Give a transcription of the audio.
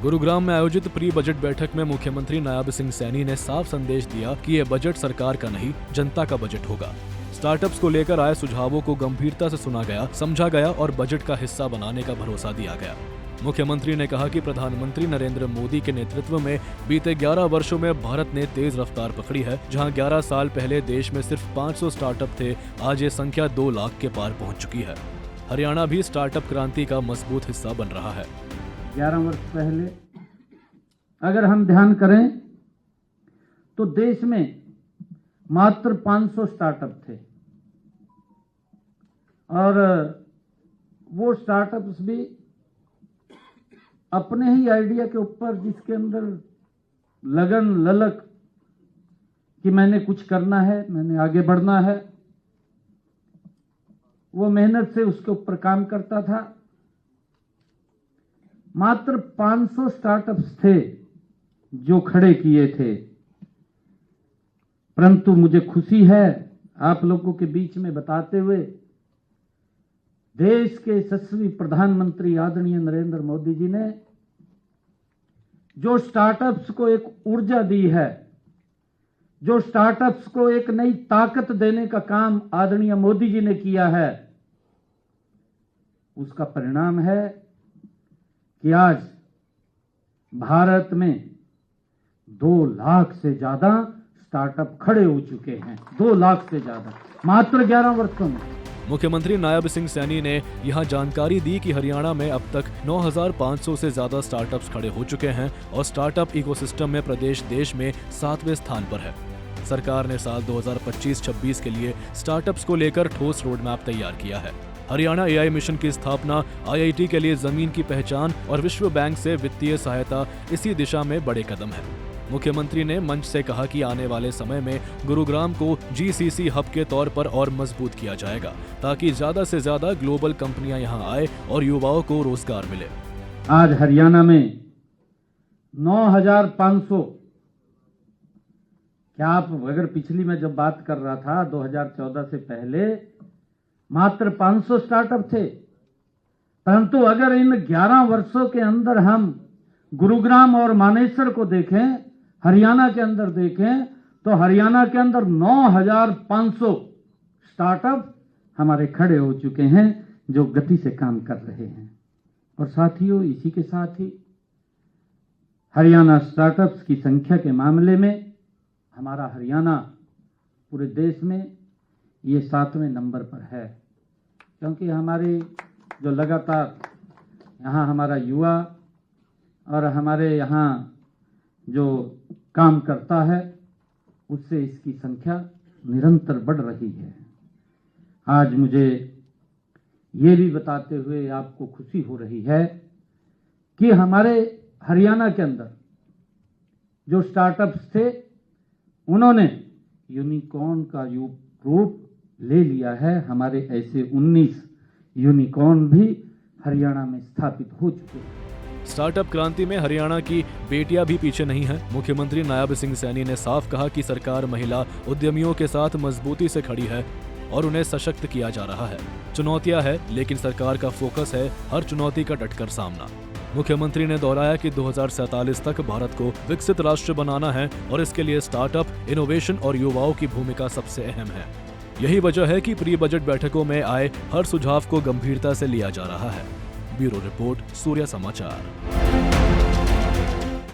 गुरुग्राम में आयोजित pre budget बैठक में मुख्यमंत्री नायब सिंह सैनी ने साफ संदेश दिया कि यह बजट सरकार का नहीं, जनता का बजट होगा। स्टार्टअप्स को लेकर आए सुझावों को गंभीरता से सुना गया, समझा गया और बजट का हिस्सा बनाने का भरोसा दिया गया। मुख्यमंत्री ने कहा कि प्रधानमंत्री नरेंद्र मोदी के नेतृत्व में बीते 11 वर्षों में भारत ने तेज रफ्तार पकड़ी है। जहां 11 साल पहले देश में सिर्फ 500 स्टार्टअप थे, आज ये संख्या 2 लाख के पार पहुंच चुकी है। हरियाणा भी स्टार्टअप क्रांति का मजबूत हिस्सा बन रहा है। 11 वर्ष पहले अगर हम ध्यान करें तो देश में मात्र 500 स्टार्टअप थे और वो स्टार्टअप्स भी अपने ही आइडिया के ऊपर, जिसके अंदर लगन ललक कि मैंने कुछ करना है, मैंने आगे बढ़ना है, वो मेहनत से उसके ऊपर काम करता था। मात्र 500 स्टार्टअप्स थे जो खड़े किए थे, परंतु मुझे खुशी है आप लोगों के बीच में बताते हुए, देश के यशस्वी प्रधानमंत्री आदरणीय नरेंद्र मोदी जी ने जो स्टार्टअप्स को एक ऊर्जा दी है, जो स्टार्टअप्स को एक नई ताकत देने का काम आदरणीय मोदी जी ने किया है, उसका परिणाम है कि आज भारत में 2 लाख से ज्यादा स्टार्टअप खड़े हो चुके हैं। 2 लाख से ज्यादा मात्र 11 वर्षों में। मुख्यमंत्री नायब सिंह सैनी ने यहां जानकारी दी कि हरियाणा में अब तक 9,500 से ज्यादा स्टार्टअप्स खड़े हो चुके हैं और स्टार्टअप इकोसिस्टम में प्रदेश देश में 7वें स्थान पर है। सरकार ने साल 2025-26 के लिए स्टार्टअप्स को लेकर ठोस रोड मैप तैयार किया है। हरियाणा AI मिशन की स्थापना, IIT के लिए जमीन की पहचान और विश्व बैंक से वित्तीय सहायता इसी दिशा में बड़े कदम है। मुख्यमंत्री ने मंच से कहा कि आने वाले समय में गुरुग्राम को GCC हब के तौर पर और मजबूत किया जाएगा, ताकि ज्यादा से ज्यादा ग्लोबल कंपनियां यहां आए और युवाओं को रोजगार मिले। आज हरियाणा में 9,500, क्या आप अगर पिछली में जब बात कर रहा था 2014 से पहले मात्र 500 स्टार्टअप थे, परंतु अगर इन 11 वर्षों के अंदर हम गुरुग्राम और मानेसर को देखें, हरियाणा के अंदर देखें, तो हरियाणा के अंदर 9,500 स्टार्टअप हमारे खड़े हो चुके हैं जो गति से काम कर रहे हैं। और साथियों, इसी के साथ ही हरियाणा स्टार्टअप्स की संख्या के मामले में हमारा हरियाणा पूरे देश में ये 7वें नंबर पर है, क्योंकि हमारे जो लगातार यहाँ हमारा युवा और हमारे यहाँ जो काम करता है, उससे इसकी संख्या निरंतर बढ़ रही है। आज मुझे ये भी बताते हुए आपको खुशी हो रही है कि हमारे हरियाणा के अंदर जो स्टार्टअप्स थे, उन्होंने यूनिकॉर्न का रूप ले लिया है। हमारे ऐसे 19 यूनिकॉर्न भी हरियाणा में स्थापित हो चुके हैं। स्टार्टअप क्रांति में हरियाणा की बेटियां भी पीछे नहीं हैं। मुख्यमंत्री नायब सिंह सैनी ने साफ कहा कि सरकार महिला उद्यमियों के साथ मजबूती से खड़ी है और उन्हें सशक्त किया जा रहा है। चुनौतियां हैं, लेकिन सरकार का फोकस है हर चुनौती का डटकर सामना। मुख्यमंत्री ने दोहराया कि 2047 तक भारत को विकसित राष्ट्र बनाना है और इसके लिए स्टार्टअप, इनोवेशन और युवाओं की भूमिका सबसे अहम है। यही वजह है कि प्री बजट बैठकों में आए हर सुझाव को गंभीरता से लिया जा रहा है। ब्यूरो रिपोर्ट, सूर्य समाचार।